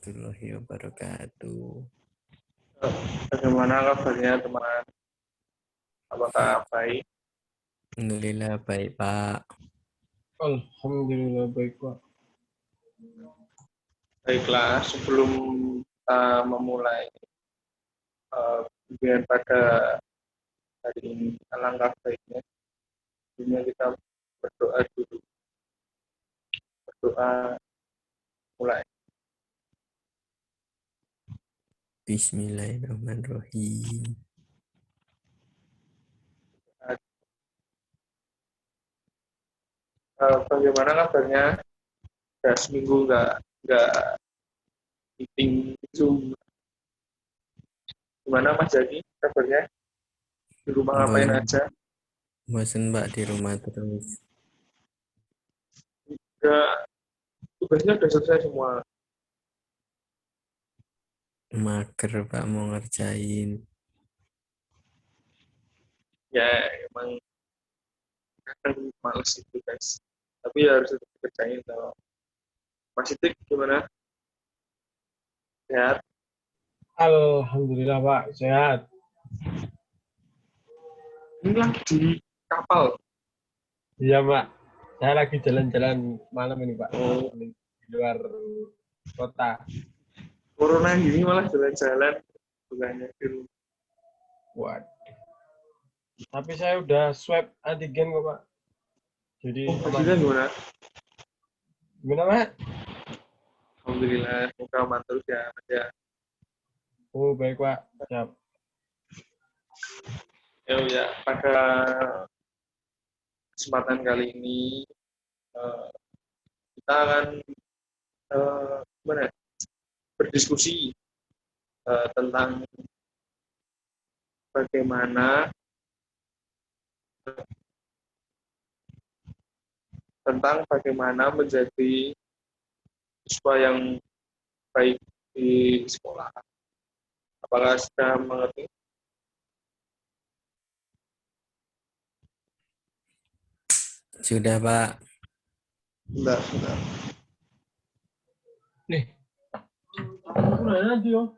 warahmatullahi wabarakatuh. Bagaimana kabarnya teman? Apakah baik? Alhamdulillah baik Pak. Alhamdulillah baik Pak. Baiklah, sebelum kita memulai kemudian pada hari ini, alangkah baiknya sebelumnya kita berdoa dulu. Berdoa mulai. Bismillahirrahmanirrahim. Bagaimana kabarnya? Sudah seminggu nggak meeting Zoom. Gimana Mas Jaki kabarnya? Di rumah ngapain aja? Bosan Pak di rumah terus. Tugasnya sudah selesai semua. Mager Pak mau ngerjain. Ya emang kadang males itu guys. Tapi ya harus dikerjain loh. Mas Itik gimana? Sehat? Alhamdulillah Pak, sehat. Ini lagi di kapal. Iya Pak, saya lagi jalan-jalan malam ini Pak. Oh. Di luar kota. Corona gini malah jalan-jalan bukannya di rumah. Waduh. Tapi saya udah swab antigen kok Pak. Jadi Hasilnya gimana? Gimana Pak? Alhamdulillah, semoga aman terus ya Mas ya. Oh baik Pak, siap. Ya, pada kesempatan kali ini kita akan berdiskusi tentang bagaimana menjadi siswa yang baik di sekolah. Apakah sudah mengerti? Sudah Pak. Sudah. Nih. Udah nanti yo.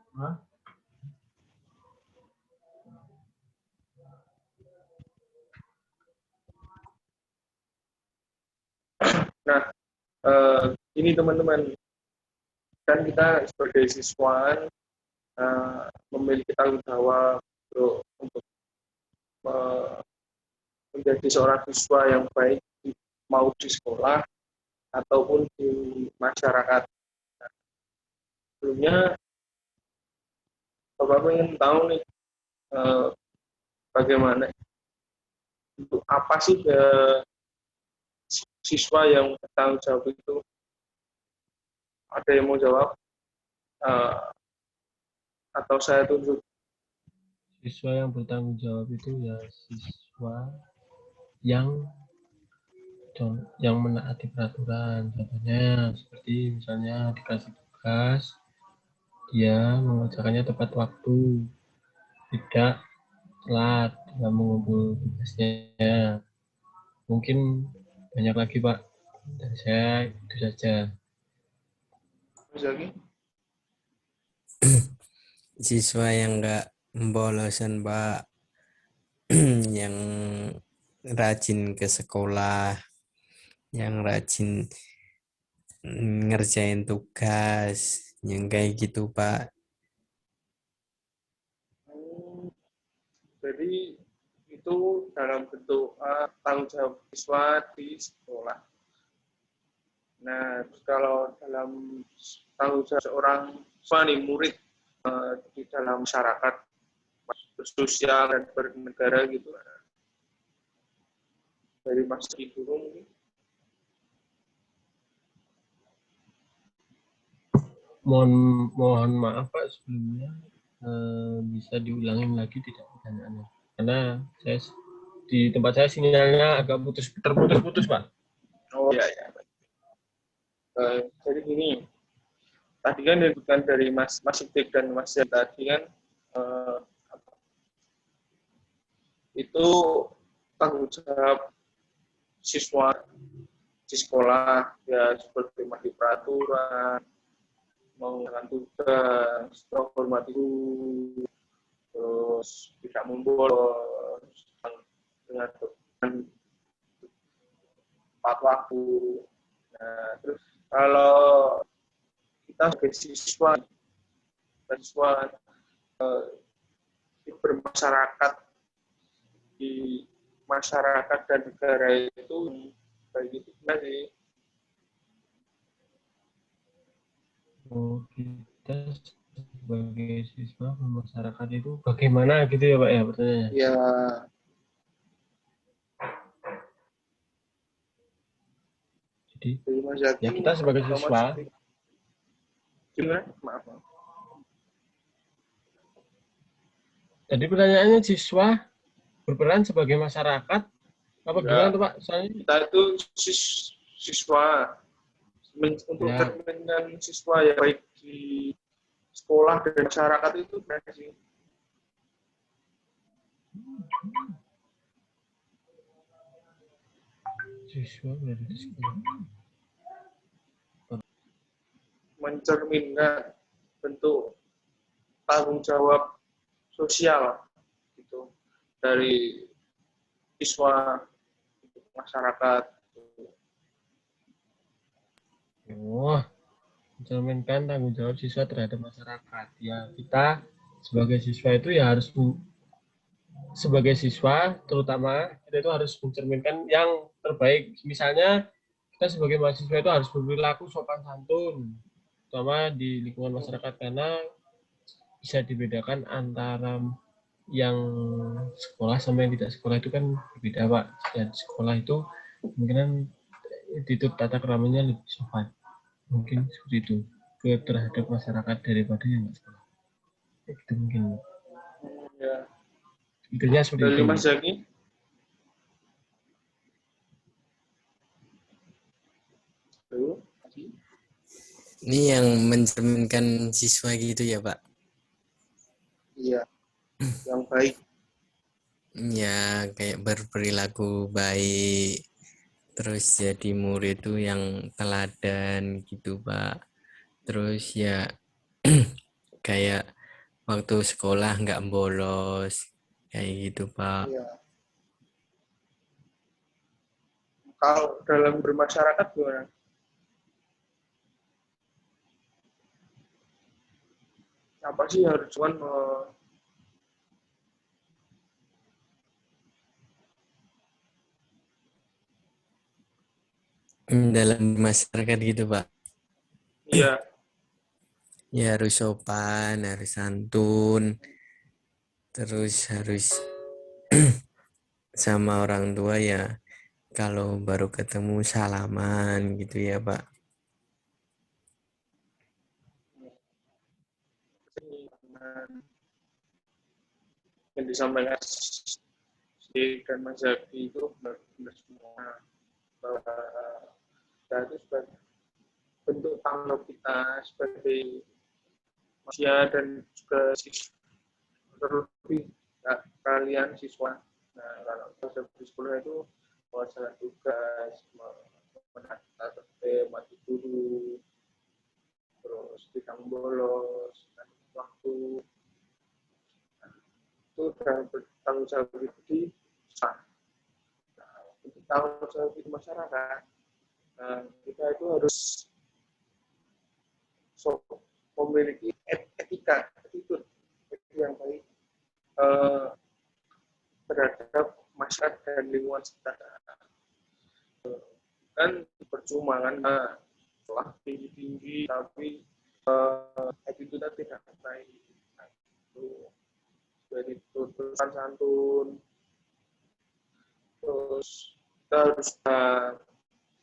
Nah, ini teman-teman, kan kita sebagai siswa memiliki tanggung jawab untuk menjadi seorang siswa yang baik mau di sekolah ataupun di masyarakat. Nah, sebelumnya Bapak ingin tahu nih bagaimana untuk apa sih siswa yang bertanggung jawab itu? Ada yang mau jawab? Atau saya tunjuk? Siswa yang bertanggung jawab itu ya siswa yang menaati peraturan. Contohnya seperti misalnya dikasih tugas, dia mengerjakannya tepat waktu, tidak telat dalam mengumpul tugasnya. Mungkin banyak lagi Pak, dari saya itu saja. Mas Zaki? Siswa yang enggak membolosan Pak. Yang rajin ke sekolah, yang rajin ngerjain tugas, yang kayak gitu Pak. Jadi itu dalam bentuk tanggung jawab siswa di sekolah. Nah, kalau dalam tanggung jawab seorang siswa nih, murid di dalam masyarakat, bersosial dan bernegara gitu, dari Mas Guru mungkin. Mohon maaf Pak sebelumnya, bisa diulangin lagi tidak pertanyaannya? Karena saya di tempat saya sinyalnya agak terputus-putus Pak. Oh ya. Jadi gini, tadi kan disebutkan dari Mas Itik dan Mas Jan tadi kan itu tanggung jawab siswa di sekolah ya seperti mati peraturan, mengerjakan tugas, terhormati guru, terus tidak membolos dengan tepat waktu. Nah, terus kalau kita sebagai siswa bermasyarakat di masyarakat dan negara itu baik itu gimana sih? Oh, kita sebagai siswa masyarakat itu bagaimana gitu ya Pak ya pertanyaannya? Ya, Jadi dari Mas Zaki, ya kita sebagai atau Mas siswa, Zaki? Gimana? Maaf. jadi pertanyaannya siswa berperan sebagai masyarakat apa gimana Ya, tuh Pak? Soalnya kita itu siswa untuk ya cerminan siswa ya baik di sekolah dan masyarakat itu gimana sih? siswa berada di sekolah. Mencerminkan bentuk tanggung jawab sosial gitu dari siswa untuk masyarakat. Oh, mencerminkan tanggung jawab siswa terhadap masyarakat. Ya, kita sebagai siswa itu ya harus sebagai siswa terutama kita itu harus mencerminkan yang terbaik. Misalnya kita sebagai mahasiswa itu harus berperilaku sopan santun, terutama di lingkungan masyarakat karena bisa dibedakan antara yang sekolah sama yang tidak sekolah itu kan berbeda Pak. Dan sekolah itu kemungkinan itu tata keramanya lebih sopan. Mungkin seperti itu terhadap masyarakat daripada yang nggak sekolah. Itu mungkin. Ya. Intinya seperti Dari itu. Mas Zaki, Ini yang mencerminkan siswa gitu ya Pak? iya, yang baik. Ya kayak berperilaku baik, terus jadi murid itu yang teladan gitu Pak. Terus ya kayak waktu sekolah nggak bolos, kayak gitu Pak. Iya. Kalau dalam bermasyarakat gimana? Apa sih harus cuman Dalam masyarakat gitu Pak. iya, Ya harus sopan, harus santun, terus harus sama orang tua ya kalau baru ketemu salaman gitu ya Pak. yang disampaikan si dan Mas Zaki itu benar semua bahwa kita itu sebagai bentuk tanggung jawab kita sebagai manusia dan juga siswa, terlebih kalian siswa. Nah, kalau proses di sekolah itu melaksanakan tugas, menata tertib, mati guru, terus tidak bolos, dan waktu itu dan bertanggung jawab di nah, untuk tanggung jawab di masyarakat. Nah, kita itu harus memiliki etika, attitude yang baik terhadap masyarakat dan lingkungan sekitar. Kan percuma kan setelah tinggi-tinggi tapi attitude tidak baik. Nah, itu dari tulisan santun, terus kita harus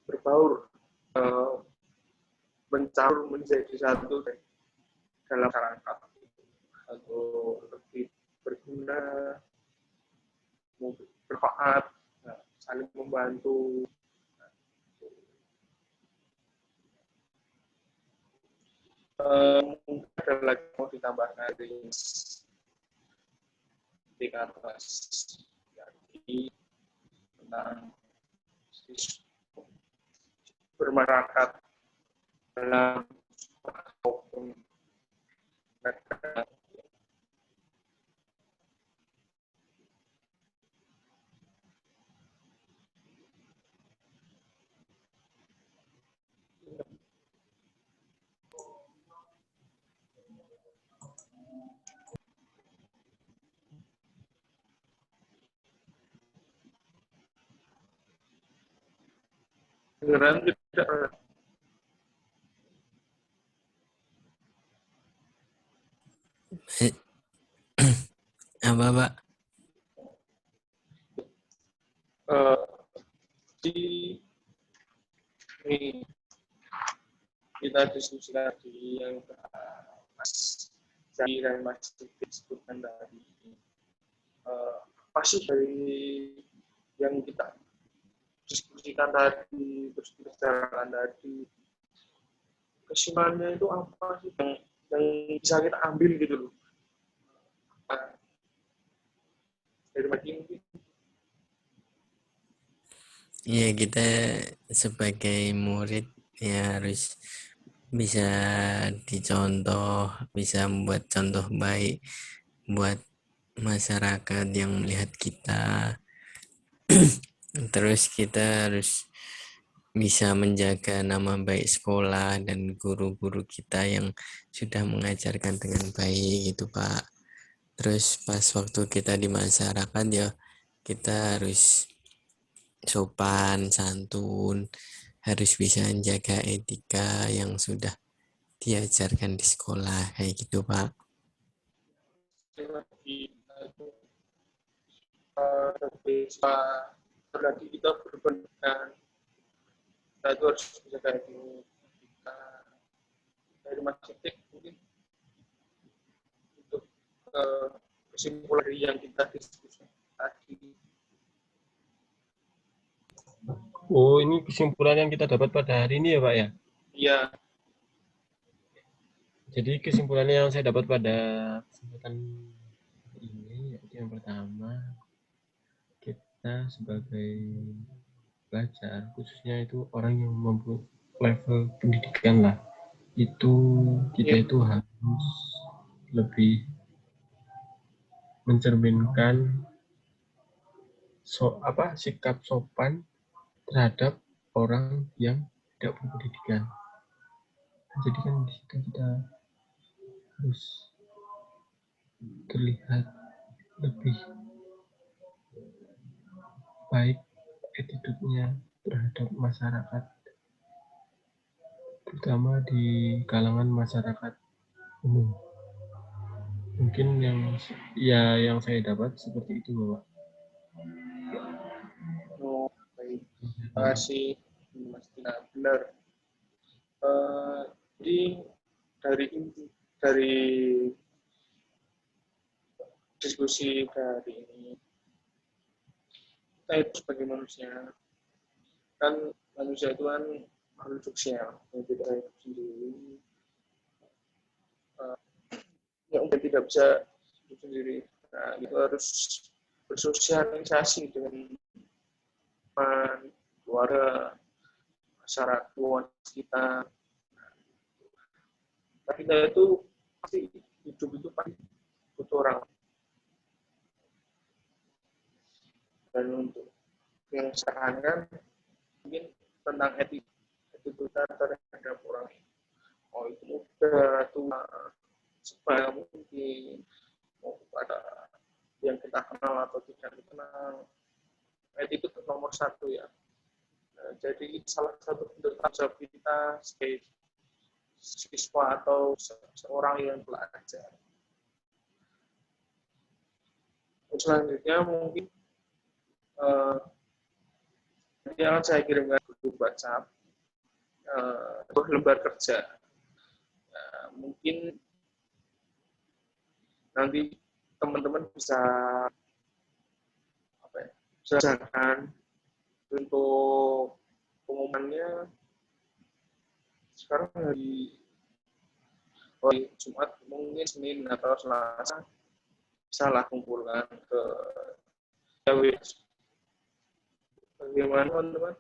berbaur, mencampur menjadi satu dalam masyarakat atau lebih berguna, bermanfaat, saling membantu. Mungkin ada lagi mau ditambahkan di atas jadi tentang bermasyarakat dalam maupun negara. Kedengeran tidak? Apa, Pak? Di ini kita diskusi lagi yang Mas Zaki dan Mas Diki sebutkan tadi. Apa sih dari yang kita diskusikan tadi, terus bicarakan tadi, kesimpulannya itu apa sih yang bisa kita ambil gitu loh. Dari Mas Diki mungkin. Ya, kita sebagai murid ya harus bisa dicontoh, bisa membuat contoh baik buat masyarakat yang melihat kita. Terus kita harus bisa menjaga nama baik sekolah dan guru-guru kita yang sudah mengajarkan dengan baik itu, Pak. Terus pas waktu kita di masyarakat ya kita harus sopan, santun, harus bisa menjaga etika yang sudah diajarkan di sekolah kayak gitu, Pak. Lagi kita berpendidikan, kita itu harus bisa kayak gini. Dari Mas Diki mungkin untuk kesimpulan yang kita diskusi tadi. Oh, ini kesimpulan yang kita dapat pada hari ini ya, Pak ya? Iya. Jadi kesimpulannya yang saya dapat pada kesempatan ini, yaitu yang pertama, kita sebagai pelajar, khususnya itu orang yang mampu level pendidikan lah, itu kita itu harus lebih mencerminkan sikap sopan terhadap orang yang tidak berpendidikan. Jadi kan di situ kita harus terlihat lebih baik attitude-nya terhadap masyarakat, terutama di kalangan masyarakat umum. Mungkin yang saya dapat seperti itu, Bapak. Oh, baik. Terima kasih, Mas Tina. Benar. Jadi dari diskusi dari ini, kita itu sebagai manusia, kan manusia itu kan makhluk sosial, yang tidak hidup sendiri, yang tidak bisa hidup sendiri. Nah, itu harus bersosialisasi dengan teman, keluarga, masyarakat luas kita. Tapi kita itu pasti hidup itu pasti butuh orang. Dan untuk yang sekarang kan mungkin tentang etika terhadap orang. Oh, itu muda, tua, supaya mungkin mau kepada yang kita kenal atau tidak dikenal. Itu nomor satu ya. Nah, jadi salah satu bentuk tanggung jawab kita sebagai siswa atau seorang yang belajar. Selanjutnya mungkin nanti akan saya kirimkan grup WhatsApp lembar kerja. Mungkin nanti teman-teman bisa jalan untuk pengumumannya sekarang hari Jumat, mungkin Senin atau Selasa salah kumpulkan ke Jawa. Bagaimana teman-teman?